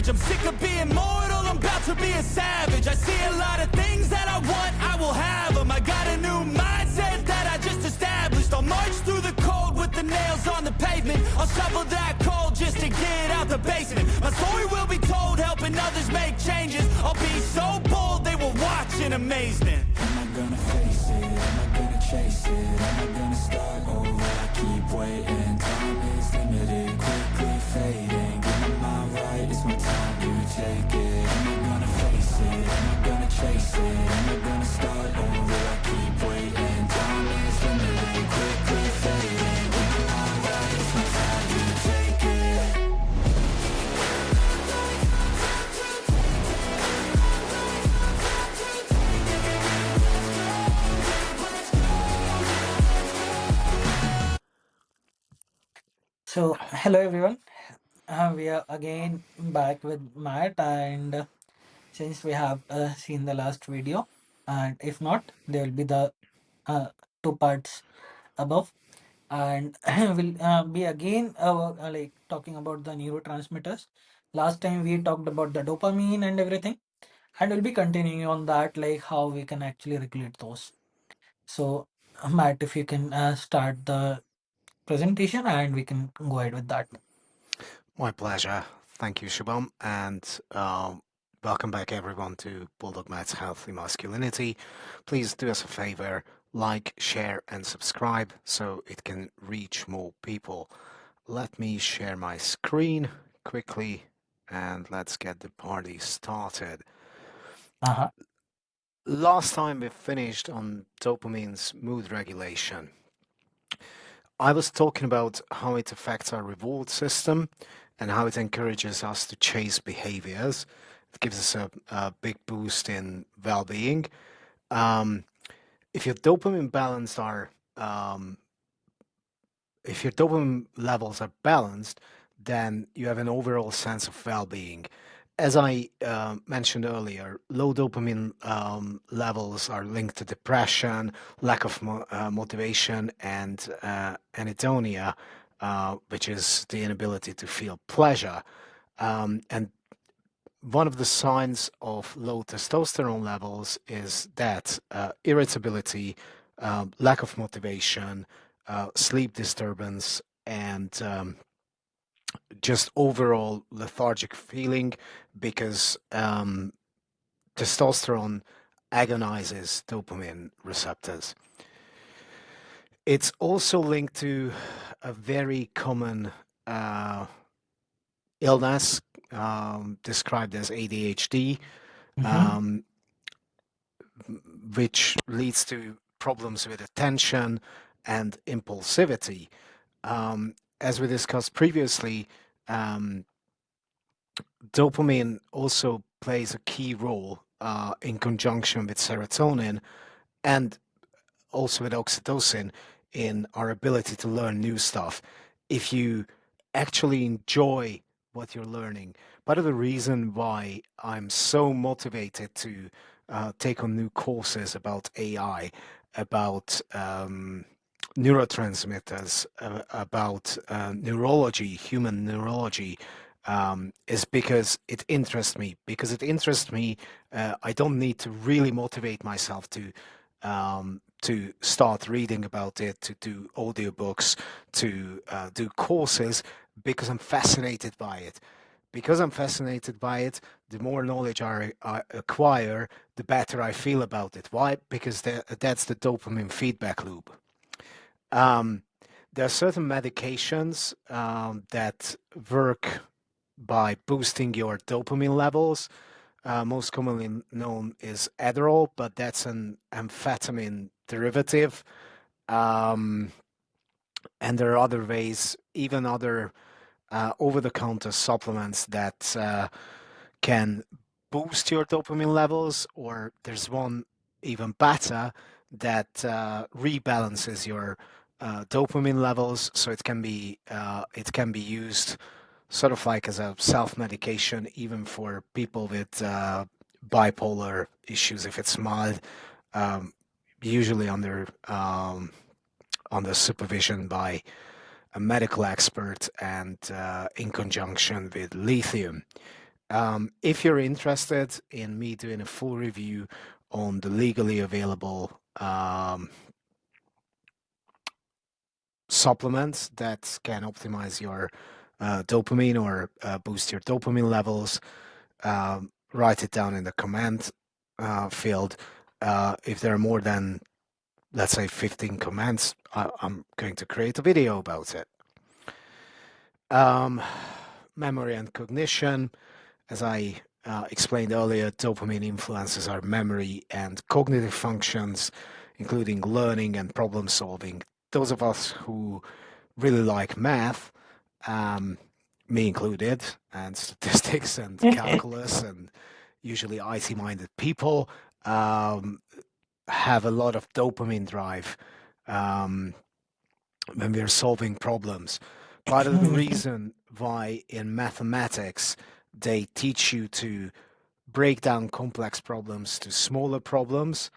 average. I'm sick of being mortal, I'm about to be a savage. I see a lot of things that I want, I will have them. I got a new mindset that I just established. I'll march through the cold with the nails on the pavement. I'll shovel that coal just to get out the basement. My story will be told, helping others make changes. I'll be so bold, they will watch in amazement. Am I gonna face it? Am I gonna chase it? Am I gonna start over? I keep waiting. Time is limited, quickly fading. Get my mind right, it's my time to take it. Am I gonna face it? Am I gonna chase it? Am I gonna start over? I keep waiting. Time is limited, quickly fading. Get my mind right, it's my time to take it. So, hello everyone. We are again back with Matt, and since we have seen the last video, and if not, there will be the uh, two parts above, and we'll be again like talking about the neurotransmitters. Last time we talked about the dopamine and everything, and we'll be continuing on that, like how we can actually regulate those. So, Matt, if you can start the presentation, and we can go ahead with that. My pleasure. Thank you, Shubham, and welcome back everyone to Bulldog Matt's Healthy Masculinity. Please do us a favor, like, share, and subscribe so it can reach more people. Let me share my screen quickly, and let's get the party started. Uh-huh. Last time we finished on dopamine's mood regulation. I was talking about how it affects our reward system and how it encourages us to chase behaviors. It gives us a big boost in well-being. Um, if your dopamine balanced are if your dopamine levels are balanced, then you have an overall sense of well-being. As I mentioned earlier, low dopamine levels are linked to depression, lack of motivation, and anhedonia, which is the inability to feel pleasure. And one of the signs of low testosterone levels is that irritability, lack of motivation, sleep disturbance, and just overall lethargic feeling because testosterone agonizes dopamine receptors. It's also linked to a very common illness described as ADHD, Mm-hmm. um, which leads to problems with attention and impulsivity. As we discussed previously, um, dopamine also plays a key role in conjunction with serotonin and also with oxytocin in our ability to learn new stuff. If you actually enjoy what you're learning, part of the reason why I'm so motivated to take on new courses about AI, about neurotransmitters, about neurology, human neurology, is because it interests me. Because it interests me, I don't need to really motivate myself to start reading about it, to do audiobooks, to do courses, because I'm fascinated by it. Because I'm fascinated by it, the more knowledge I acquire, the better I feel about it. Why? Because that's the dopamine feedback loop. Um, there are certain medications that work by boosting your dopamine levels. Most commonly known is Adderall, but that's an amphetamine derivative. Um, and there are other ways, even other over-the-counter supplements that can boost your dopamine levels, or there's one even better that rebalances your dopamine levels, so it can be used sort of like as a self-medication, even for people with bipolar issues, if it's mild, um, usually under supervision by a medical expert and in conjunction with lithium. If you're interested in me doing a full review on the legally available supplements that can optimize your dopamine or boost your dopamine levels, write it down in the comment field. If there are more than, let's say, 15 comments, I'm going to create a video about it. Memory and cognition. As I explained earlier, dopamine influences our memory and cognitive functions, including learning and problem solving. Those of us who really like math, um, me included, and statistics and calculus, and usually IT-minded people, have a lot of dopamine drive um, when we're solving problems. Part of the reason why in mathematics they teach you to break down complex problems to smaller problems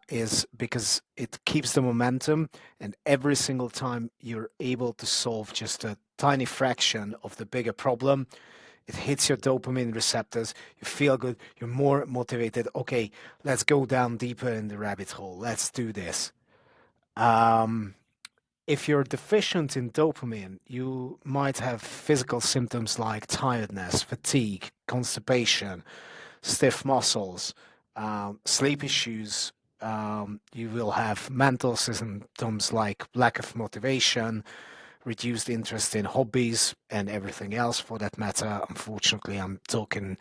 is because it keeps the momentum, and every single time you're able to solve just a tiny fraction of the bigger problem, it hits your dopamine receptors. You feel good. You're more motivated. Okay, let's go down deeper in the rabbit hole. Let's do this. Um, if you're deficient in dopamine, you might have physical symptoms like tiredness, fatigue, constipation, stiff muscles, sleep issues. You will have mental symptoms like lack of motivation, reduced interest in hobbies, and everything else for that matter. Unfortunately, I'm talking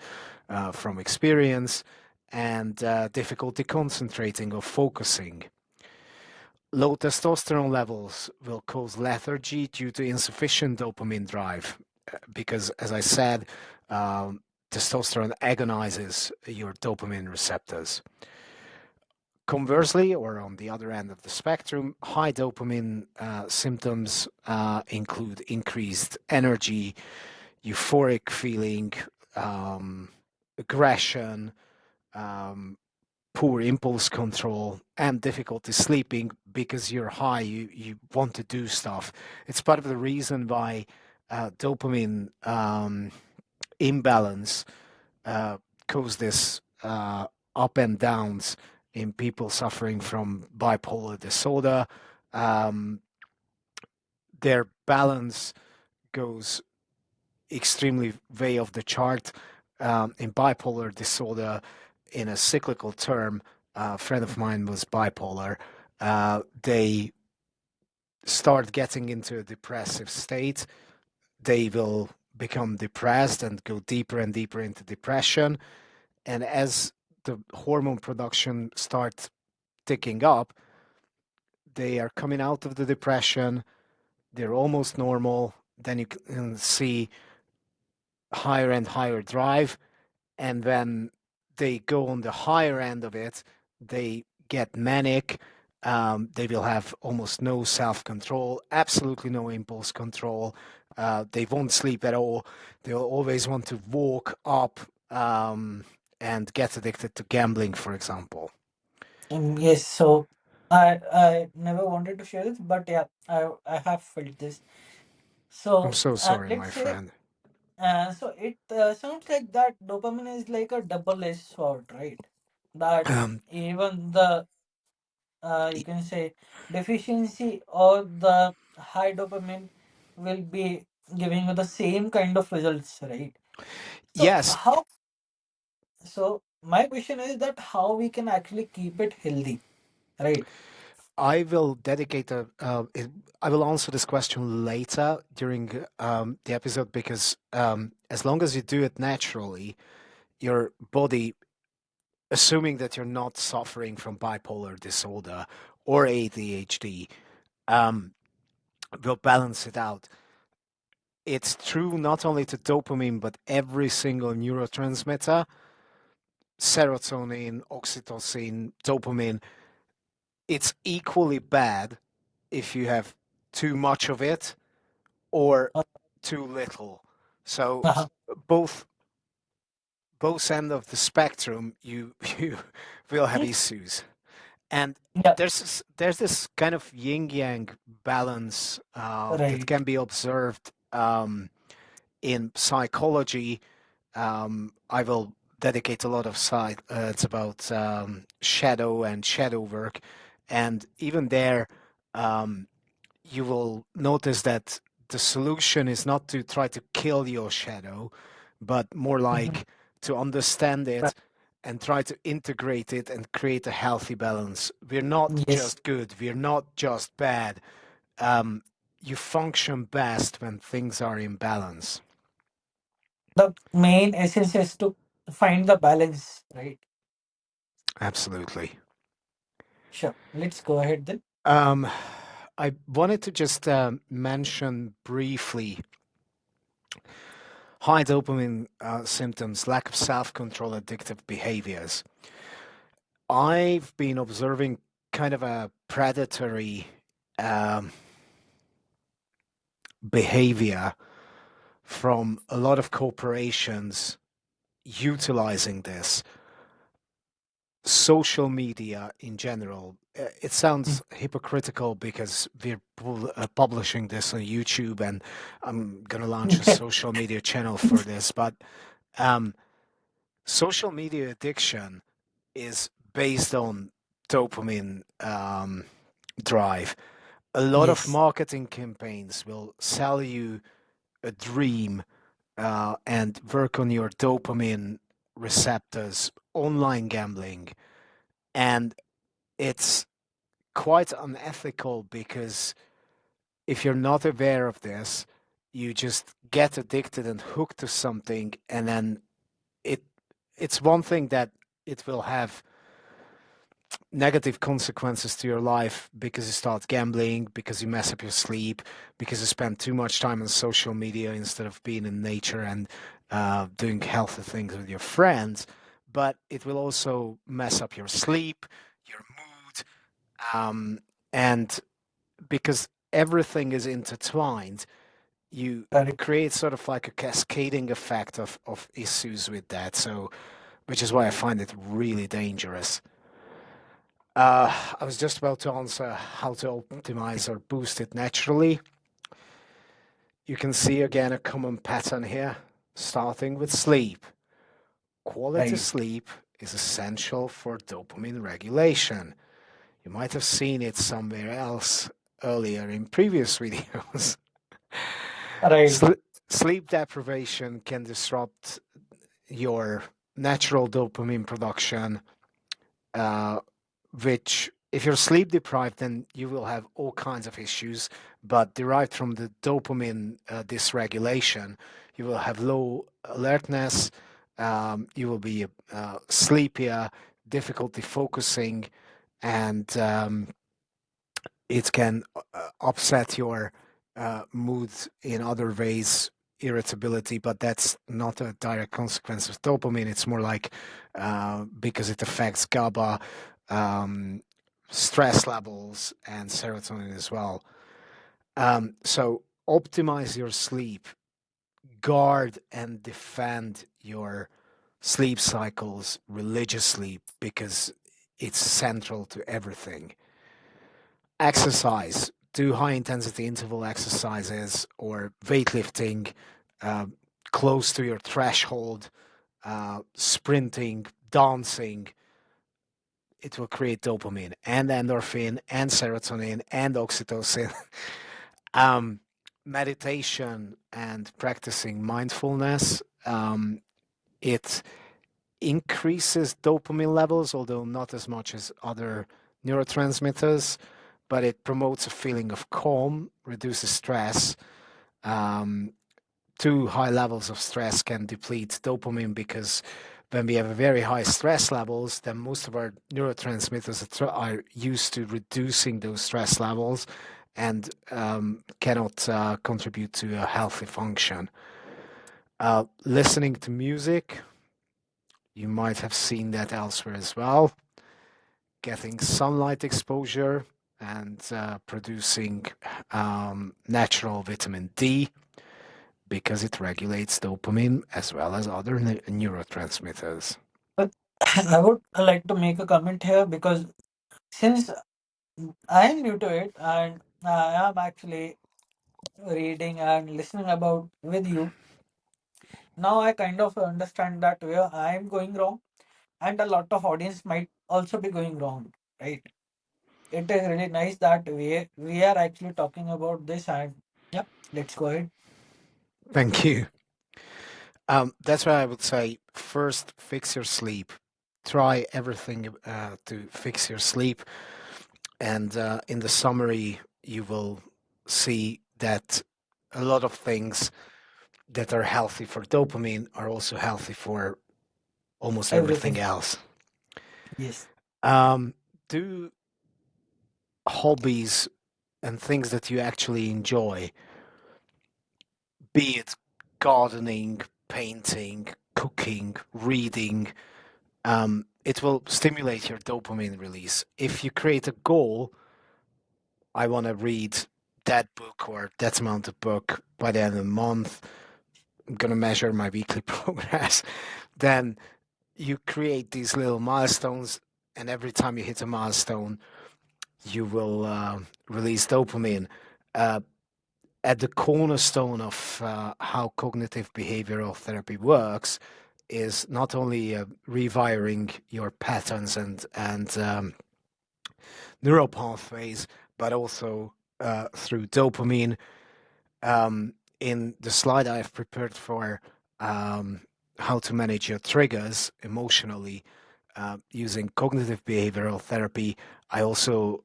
from experience, and difficulty concentrating or focusing. Low testosterone levels will cause lethargy due to insufficient dopamine drive, because, as I said, testosterone agonizes your dopamine receptors. Conversely, or on the other end of the spectrum, high dopamine symptoms include increased energy, euphoric feeling, aggression, um, poor impulse control, and difficulty sleeping because you're high, you want to do stuff. It's part of the reason why dopamine imbalance cause this up and downs in people suffering from bipolar disorder. Um, their balance goes extremely way off the chart. In bipolar disorder, in a cyclical term, a friend of mine was bipolar. They start getting into a depressive state. They will become depressed and go deeper and deeper into depression. And as the hormone production starts ticking up, they are coming out of the depression. They're almost normal. Then you can see higher and higher drive. And when they go on the higher end of it, they get manic. They will have almost no self control, absolutely no impulse control. They won't sleep at all. They'll always want to walk up and get addicted to gambling, for example. Yes, so I never wanted to share this, but yeah, I have felt this. I'm So so sorry, my let's say friend. so it sounds like that dopamine is like a double-edged sword, right? That Um, even the you can say deficiency or the high dopamine will be giving you the same kind of results, right? So yes, how so my question is that how we can actually keep it healthy, right? I will dedicate I will answer this question later during the episode because as long as you do it naturally, your body, assuming that you're not suffering from bipolar disorder or ADHD, um, will balance it out. It's true not only to dopamine, but every single neurotransmitter, serotonin, oxytocin, dopamine. It's equally bad if you have too much of it or Uh, too little. So uh, both both end of the spectrum, you you will have mm, issues. And yeah, there's this kind of yin yang balance that right. can be observed in psychology. I will dedicate a lot of side. It's about shadow and shadow work, and even there, um, you will notice that the solution is not to try to kill your shadow, but more Mhm. like to understand Right. it and try to integrate it and create a healthy balance. We're not Yes, just good, we're not just bad. Um, you function best when things are in balance. the main essence is to find the balance, right? Absolutely. Sure. Let's go ahead then. Um, I wanted to just mention briefly high dopamine symptoms, lack of self control, addictive behaviors. I've been observing kind of a predatory um, behavior from a lot of corporations utilizing this. Social media in general. It Mm. sounds hypocritical because we're publishing this on YouTube and I'm going to launch a social media channel for this. But um, social media addiction is based on dopamine drive. A lot of Yes, marketing campaigns will sell you a dream and work on your dopamine receptors, online gambling, and it's quite unethical because if you're not aware of this, you just get addicted and hooked to something, and then it it's one thing that it will have negative consequences to your life because you start gambling, because you mess up your sleep, because you spend too much time on social media instead of being in nature and doing healthy things with your friends. But it will also mess up your sleep, your mood, um, and because everything is intertwined, you correct. create sort of like a cascading effect of issues with that. So, which is why I find it really dangerous. I was just about to answer how to optimize or boost it naturally. You can see again a common pattern here, starting with sleep. Quality Right. sleep is essential for dopamine regulation. You might have seen it somewhere else earlier in previous videos. Right. Sl- Sleep deprivation can disrupt your natural dopamine production, uh, which, if you're sleep deprived, then you will have all kinds of issues. But derived from the dopamine dysregulation, you will have low alertness, you will be sleepier, difficulty focusing, and it can upset your mood in other ways, irritability, but that's not a direct consequence of dopamine. It's more like because it affects GABA, um, stress levels, and serotonin as well. So optimize your sleep, guard and defend your sleep cycles religiously because it's central to everything. Exercise, do high intensity interval exercises or weightlifting uh, close to your threshold, sprinting, dancing. It will create dopamine and endorphin and serotonin and oxytocin. um, Meditation and practicing mindfulness, it increases dopamine levels, although not as much as other neurotransmitters, but it promotes a feeling of calm, reduces stress. Um, Too high levels of stress can deplete dopamine because when we have a very high stress levels, then most of our neurotransmitters are used to reducing those stress levels and cannot contribute to a healthy function. Listening to music, you might have seen that elsewhere as well. Getting sunlight exposure and producing natural vitamin D because it regulates dopamine as well as other neurotransmitters. But I would like to make a comment here because since I am new to it and I am actually reading and listening about with you, Now I kind of understand that where I am going wrong, and a lot of audience might also be going wrong, right? It is really nice that we are actually talking about this, and yeah, let's go ahead. Thank you. That's why I would say first fix your sleep. Try everything to fix your sleep, and in the summary, you will see that a lot of things that are healthy for dopamine are also healthy for almost everything Everything. else. Yes. Do hobbies and things that you actually enjoy, be it gardening, painting, cooking, reading, it will stimulate your dopamine release. If you create a goal, I want to read that book or that amount of book by the end of the month, I'm going to measure my weekly progress, then you create these little milestones, and every time you hit a milestone, you will release dopamine. Uh, at the cornerstone of how cognitive behavioral therapy works is not only rewiring your patterns and neural pathways, but also through dopamine. In the slide I've prepared for um, how to manage your triggers emotionally using cognitive behavioral therapy, I also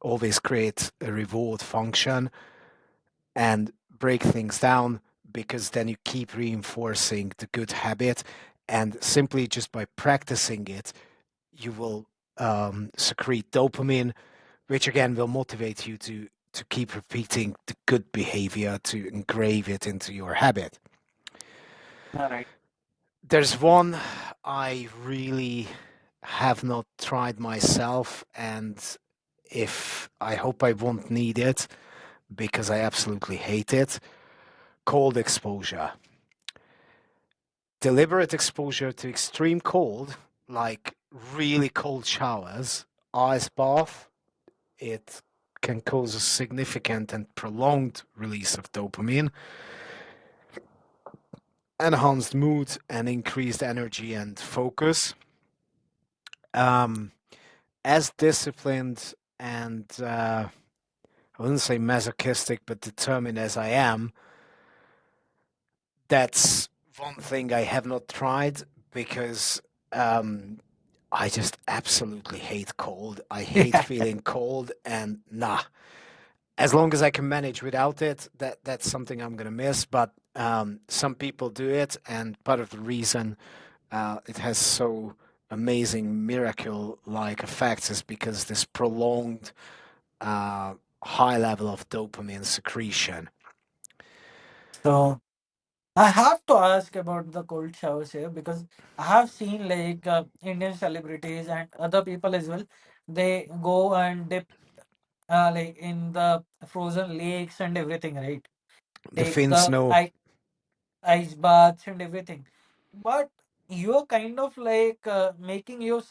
always create a reward function and break things down because then you keep reinforcing the good habit. And simply just by practicing it, you will secrete dopamine, which again will motivate you to keep repeating the good behavior to engrave it into your habit. All right. There's one I really have not tried myself, and if I hope I won't need it because I absolutely hate it. Cold exposure. Deliberate exposure to extreme cold, like really cold showers, ice bath, it can cause a significant and prolonged release of dopamine, enhanced mood, and increased energy and focus. Um, as disciplined and I wouldn't say masochistic, but determined as I am, that's one thing I have not tried because um, I just absolutely hate cold. I hate feeling cold, and nah. As long as I can manage without it, that's something I'm gonna miss. But some people do it, and part of the reason it has so amazing miracle-like effects is because this prolonged high level of dopamine secretion. So I have to ask about the cold showers here because I have seen like Indian celebrities and other people as well. They go and dip like in the frozen lakes and everything, right? The Take Finns the know. ice baths and everything. But you're kind of like making your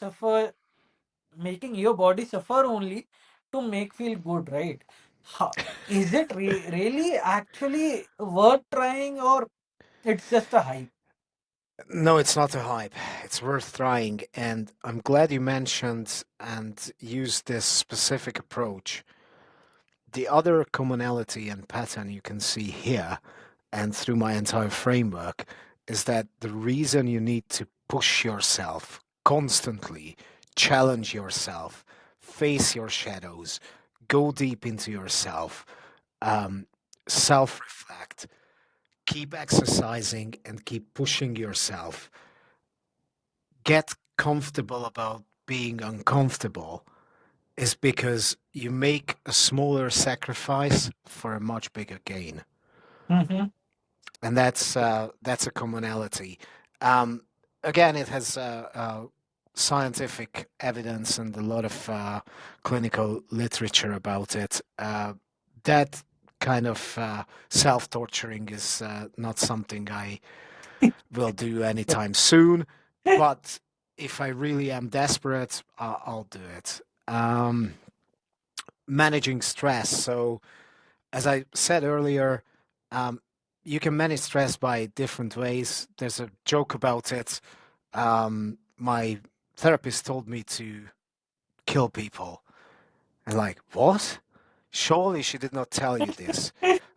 body suffer only to make feel good, right? How, is it really actually worth trying, or it's just a hype? No, it's not a hype. It's worth trying, and I'm glad you mentioned and used this specific approach. The other commonality and pattern you can see here and through my entire framework is that the reason you need to push yourself constantly, challenge yourself, face your shadows, go deep into yourself, um, self reflect, keep exercising, and keep pushing yourself. Get comfortable about being uncomfortable is because you make a smaller sacrifice for a much bigger gain, Mm-hmm. and that's a commonality. Um, Again, it has scientific evidence and a lot of clinical literature about it. That kind of self-torturing is not something I will do anytime soon, but if I really am desperate, I'll do it. Um, Managing stress. So, as I said earlier, um, you can manage stress by different ways. There's a joke about it. My therapist told me to kill people. And like, what? Surely she did not tell you this.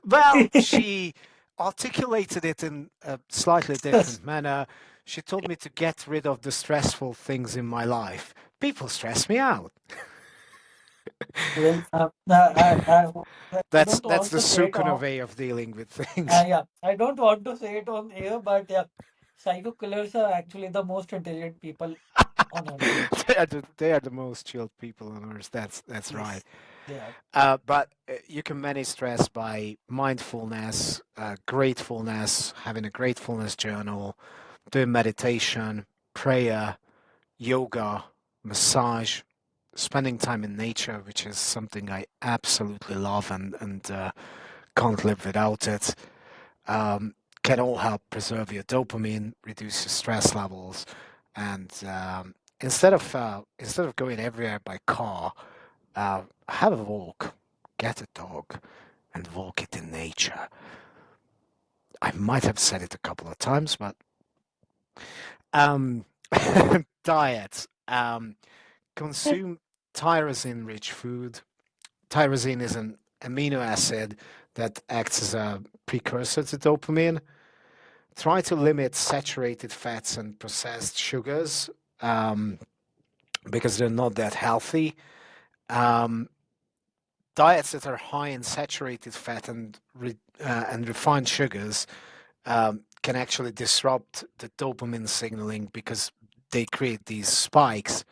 Well, she articulated it in a slightly different manner. She told me to get rid of the stressful things in my life. People stress me out. Well, I That's don't that's want the to say it Sukuna on. way of dealing with things. Yeah, I don't want to say it on air, but yeah, psycho killers are actually the most intelligent people on earth. They are the most chilled people on earth. That's right. Yes, they are. But you can manage stress by mindfulness, gratefulness, having a gratefulness journal, doing meditation, prayer, yoga, massage, spending time in nature, which is something I absolutely love and can't live without it. Um, can all help preserve your dopamine, reduce your stress levels, and instead of going everywhere by car, have a walk, get a dog, and walk it in nature. I might have said it a couple of times, but um, diet. Consume tyrosine-rich food. Tyrosine is an amino acid that acts as a precursor to dopamine. Try to limit saturated fats and processed sugars um, because they're not that healthy. Um, Diets that are high in saturated fat and refined sugars can actually disrupt the dopamine signaling because they create these spikes,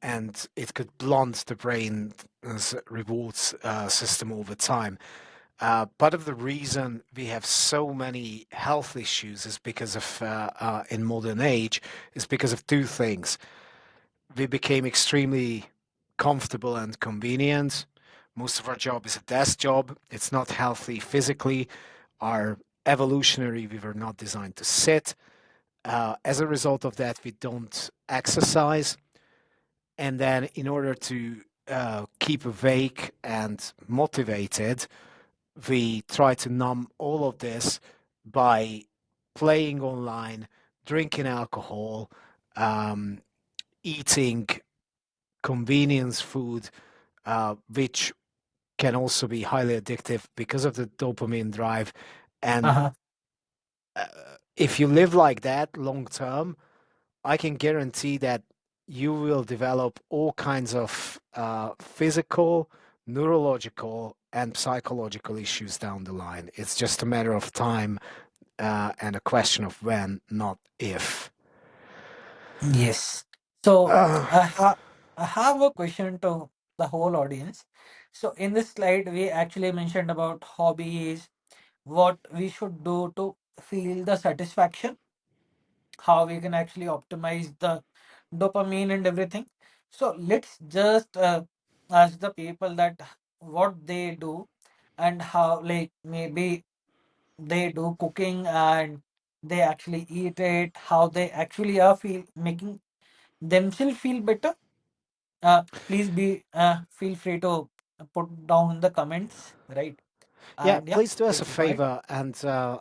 and it could blunt the brain's rewards system over time. Part of the reason we have so many health issues is because of in modern age is because of two things. We became extremely comfortable and convenient. Most of our job is a desk job. It's not healthy physically. Our evolutionary, we were not designed to sit. As a result of that, we don't exercise. And then, in order to keep awake and motivated, we try to numb all of this by playing online, drinking alcohol, um, eating convenience food, which can also be highly addictive because of the dopamine drive. And Uh-huh. uh, if you live like that long term, I can guarantee that you will develop all kinds of physical, neurological, and psychological issues down the line. It's just a matter of time and a question of when, not if. Yes. So Uh, I have a question to the whole audience. So in this slide, we actually mentioned about hobbies, what we should do to feel the satisfaction, how we can actually optimize the dopamine and everything. So let's just ask the people that what they do and how, like maybe they do cooking and they actually eat it, how they actually are feel making themselves feel better. Please be feel free to put down in the comments, right? yeah, And yeah, please do us a please go ahead. favor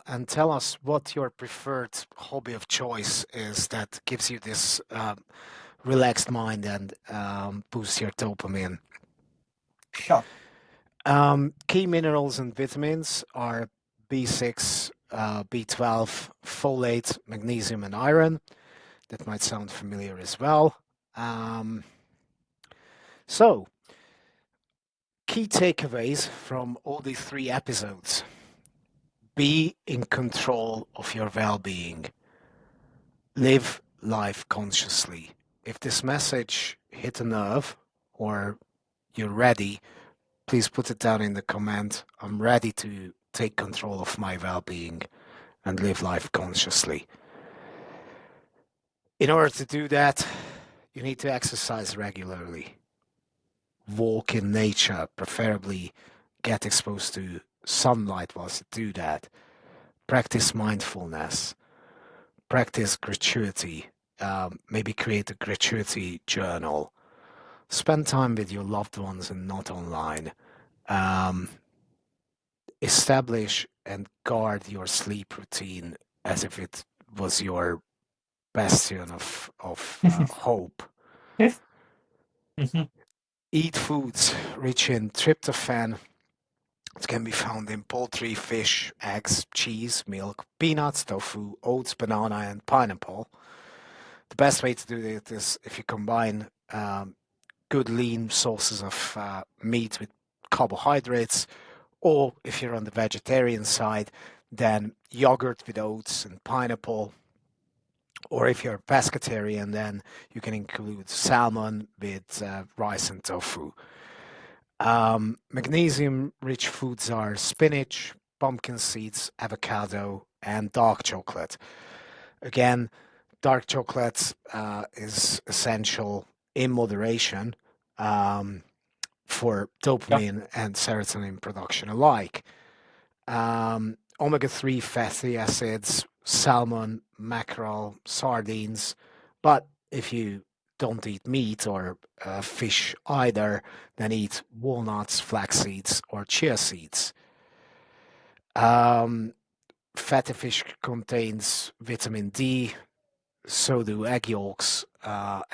and tell us what your preferred hobby of choice is that gives you this relaxed mind and boosts your dopamine. Sure. Key minerals and vitamins are B6, B12, folate, magnesium, and iron. That might sound familiar as well. Um, so, key takeaways from all these three episodes: be in control of your well being, live life consciously. If this message hit a nerve or you're ready, please put it down in the comment. I'm ready to take control of my well being and live life consciously. In order to do that, you need to exercise regularly, walk in nature, preferably get exposed to sunlight whilst you do that, practice mindfulness, practice gratuity, maybe create a gratuity journal, spend time with your loved ones and not online. Um, establish and guard your sleep routine as if it was your bastion of hope. Yes. Mhm. Eat foods rich in tryptophan. It can be found in poultry, fish, eggs, cheese, milk, peanuts, tofu, oats, banana, and pineapple. The best way to do it is if you combine good lean sources of meat with carbohydrates, or if you're on the vegetarian side, then yogurt with oats and pineapple. Or if you're a pescatarian, then you can include salmon with rice and tofu. Magnesium rich foods are spinach, pumpkin seeds, avocado, and dark chocolate. Again, dark chocolate is essential in moderation um, for Yeah. dopamine and serotonin production alike. Omega 3 fatty acids, salmon, mackerel, sardines. But if you don't eat meat or fish either, then eat walnuts, flax seeds, or chia seeds. Um, Fatty fish contains vitamin D, so do egg yolks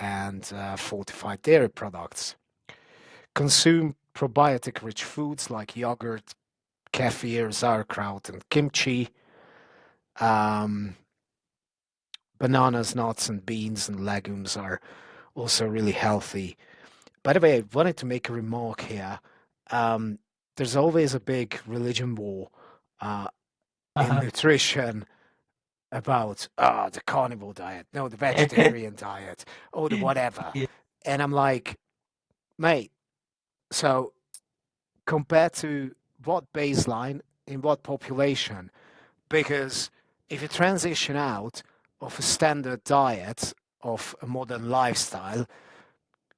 and fortified dairy products. Consume probiotic rich foods like yogurt, kefir, sauerkraut, and kimchi. Um, Bananas, nuts, and beans and legumes are also really healthy. By the way, I wanted to make a remark here. Um, there's always a big religion war uh, in Uh-huh. nutrition about the carnivore diet, no, the vegetarian diet, or the whatever. Yeah. And I'm like, mate, so compared to what baseline in what population? Because if you transition out of a standard diet of a modern lifestyle,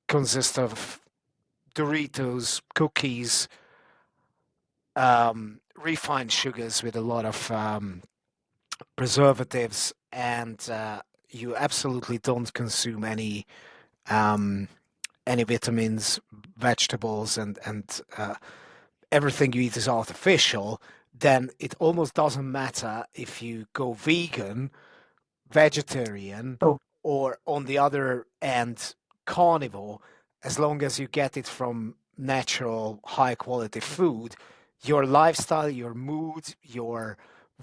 consists of Doritos, cookies, refined sugars with a lot of preservatives, and you absolutely don't consume um, any vitamins, vegetables, and everything you eat is artificial, then it almost doesn't matter if you go vegan, vegetarian, So, or on the other end, carnivore, as long as you get it from natural, high quality food, your lifestyle, your mood, your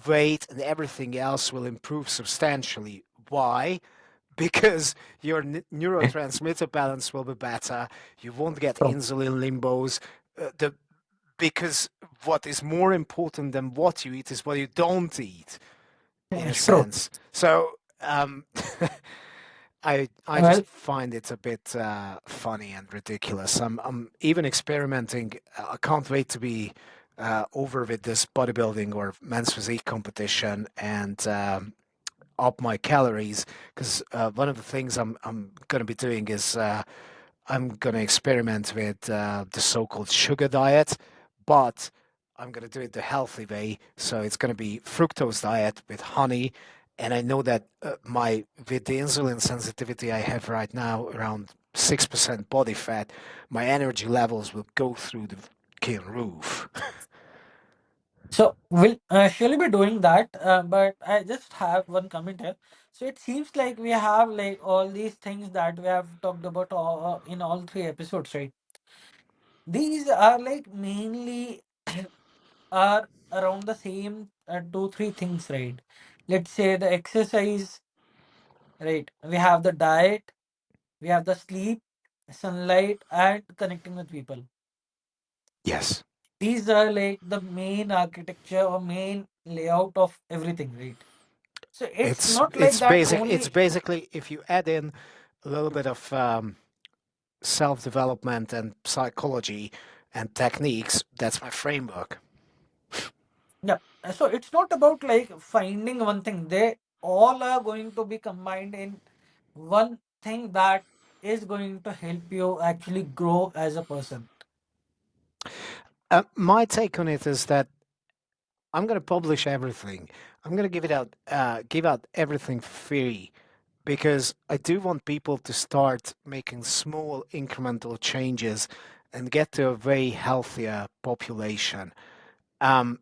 weight, and everything else will improve substantially. Why? Because your neurotransmitter balance will be better. You won't get so, insulin limbos. Because what is more important than what you eat is what you don't eat, in a true. sense. So I Well, just find it a bit funny and ridiculous. I'm even experimenting. I can't wait to be over with this bodybuilding or men's physique competition and up my calories because one of the things I'm going to be doing is I'm going to experiment with the so-called sugar diet, but I'm going to do it the healthy way. So it's going to be fructose diet with honey. And I know that my with the insulin sensitivity I have right now, around 6% body fat, my energy levels will go through the fucking roof. so we'll surely be doing that, but I just have one comment here. So it seems like we have like all these things that we have talked about in all three episodes, right? These are like mainly are around the same two, three things, right? Let's say the exercise, right? We have the diet, we have the sleep, sunlight, and connecting with people. Yes. These are like the main architecture or main layout of everything, right? So it's It's not like it's that basic. It's only. basically if you add in a little bit of self-development and psychology and techniques, that's my framework. Yeah. So it's not about like finding one thing. They all are going to be combined in one thing that is going to help you actually grow as a person. My take on it is that I'm going to publish everything. I'm going to give out everything free because I do want people to start making small incremental changes and get to a way healthier population. Um,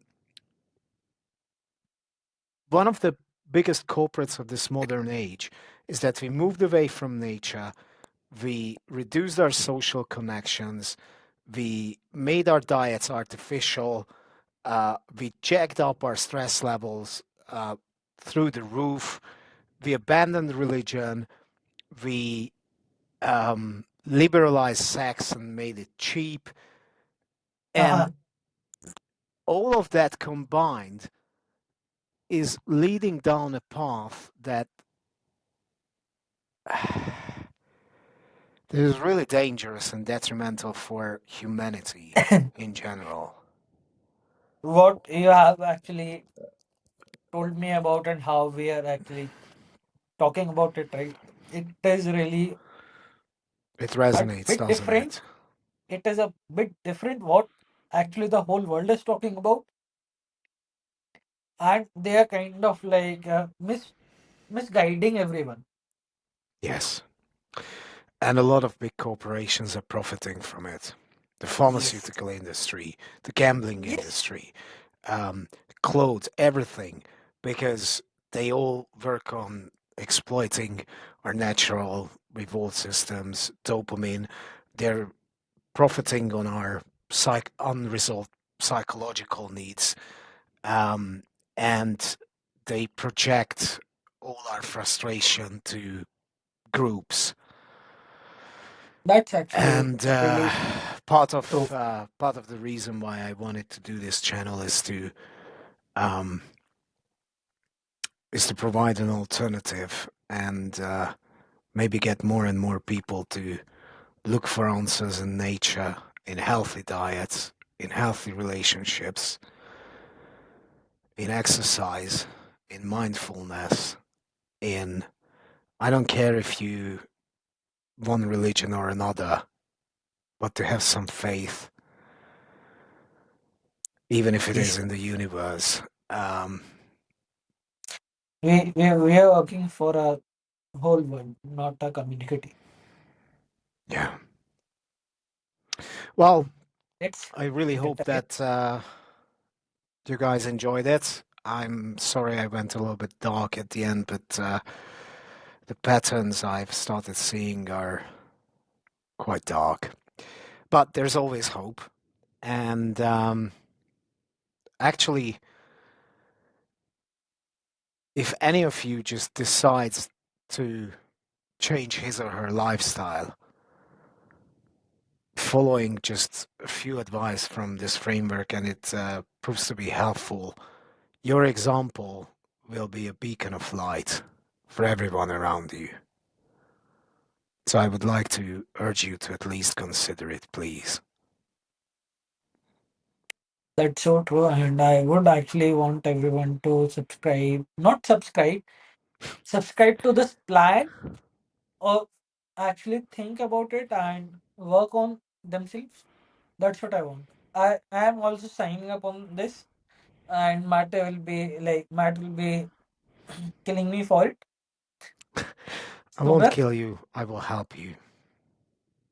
one of the biggest culprits of this modern age is that we moved away from nature, we reduced our social connections, we made our diets artificial, we jacked up our stress levels through the roof, we abandoned religion, we liberalized sex and made it cheap, and Uh-huh. all of that combined is leading down a path that is really dangerous and detrimental for humanity in general. What you have actually told me about and how we are actually talking about it, right? It is really It a resonates, bit doesn't different. it? It is a bit different what actually the whole world is talking about, and they are kind of like misguiding everyone. Yes. And a lot of big corporations are profiting from it. The Yes. pharmaceutical industry, the gambling Yes. industry, um, clothes, everything, because they all work on exploiting our natural reward systems, dopamine. They're profiting on our unresolved psychological needs, um, and they project all our frustration to groups. That's actually And really true. part of the reason why I wanted to do this channel um, is to provide an alternative and maybe get more and more people to look for answers in nature, in healthy diets, in healthy relationships, in exercise, in mindfulness, in I don't care if you one religion or another, but to have some faith, even if it is Yes. in the universe. Um, We are working for a whole world, not a community. yeah. Well, Let's I really get hope ahead. that you guys enjoyed it. I'm sorry I went a little bit dark at the end, but the patterns I've started seeing are quite dark. But there's always hope. And actually, if any of you just decides to change his or her lifestyle, following just a few advice from this framework and it proves to be helpful, your example will be a beacon of light for everyone around you. So I would like to urge you to at least consider it, please. That's so true, and I would actually want everyone to subscribe, not subscribe, subscribe to this plan, or actually think about it and work on themselves. That's what I want. I am also signing up on this, and Matt will be killing me for it I won't somewhere. kill you. I will help you.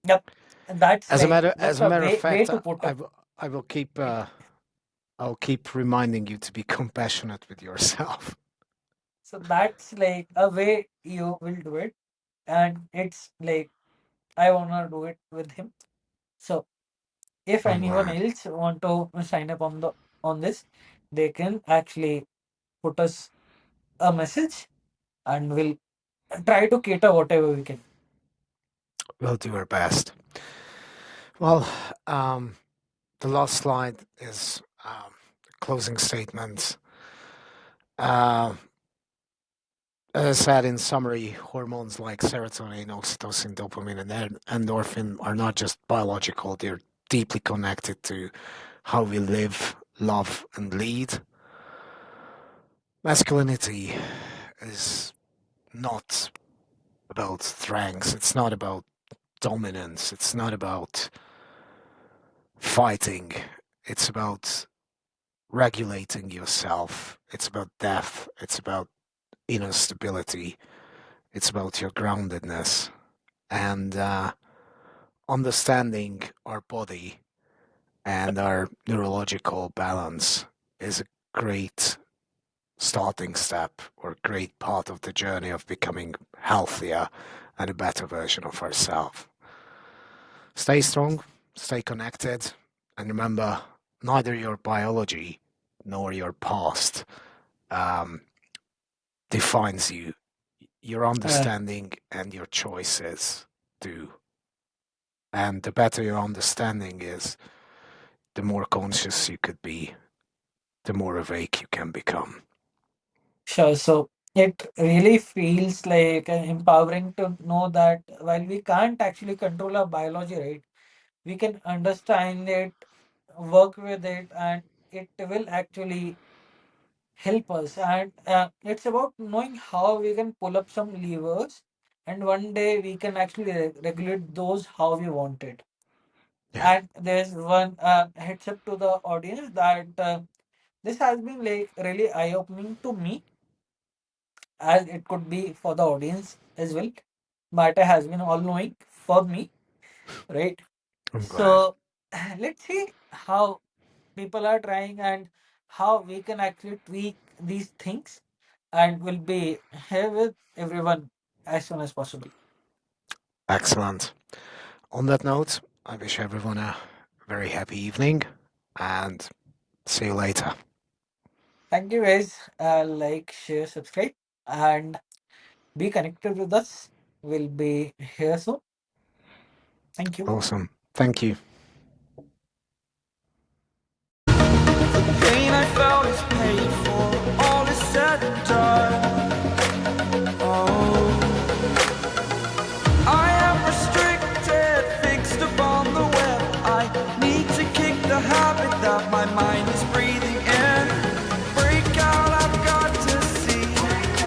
Yep, and that's As that's a a matter of way fact, to put up I will keep it. I'll keep reminding you to be compassionate with yourself. So that's like a way you will do it, and it's like I wanna do it with him. So if I'm anyone glad. else want to sign up on this, they can actually put us a message, and we'll try to cater whatever we can. We'll do our best. Well, the last slide is closing statements. Uh, as I said in summary, hormones like serotonin, oxytocin, dopamine, and endorphin are not just biological, they're deeply connected to how we live, love, and lead. Masculinity is not about strength, it's not about dominance, it's not about fighting, it's about regulating yourself, it's about depth, it's about inner stability, it's about your groundedness, and understanding our body and our neurological balance is a great starting step or a great part of the journey of becoming healthier and a better version of ourselves. Stay strong, stay connected, and remember, neither your biology nor your past um, defines you. Your Uh, understanding and your choices do. And the better your understanding is, the more conscious you could be, the more awake you can become. sure. So it really feels like empowering to know that while we can't actually control our biology, right, we can understand it, work with it, and it will actually help us. And it's about knowing how we can pull up some levers, and one day we can actually regulate those how we want it. Yeah, And there's one heads up to the audience that this has been like really eye-opening to me, as it could be for the audience as well. But it has been all-knowing for me, right? I'm glad. So let's see how people are trying and how we can actually tweak these things, and we'll be here with everyone as soon as possible. Excellent. On that note, I wish everyone a very happy evening and see you later. Thank you guys. Like, share, subscribe, and be connected with us. We'll be here soon. Thank you. Awesome. Thank you. Pain I felt is paid for.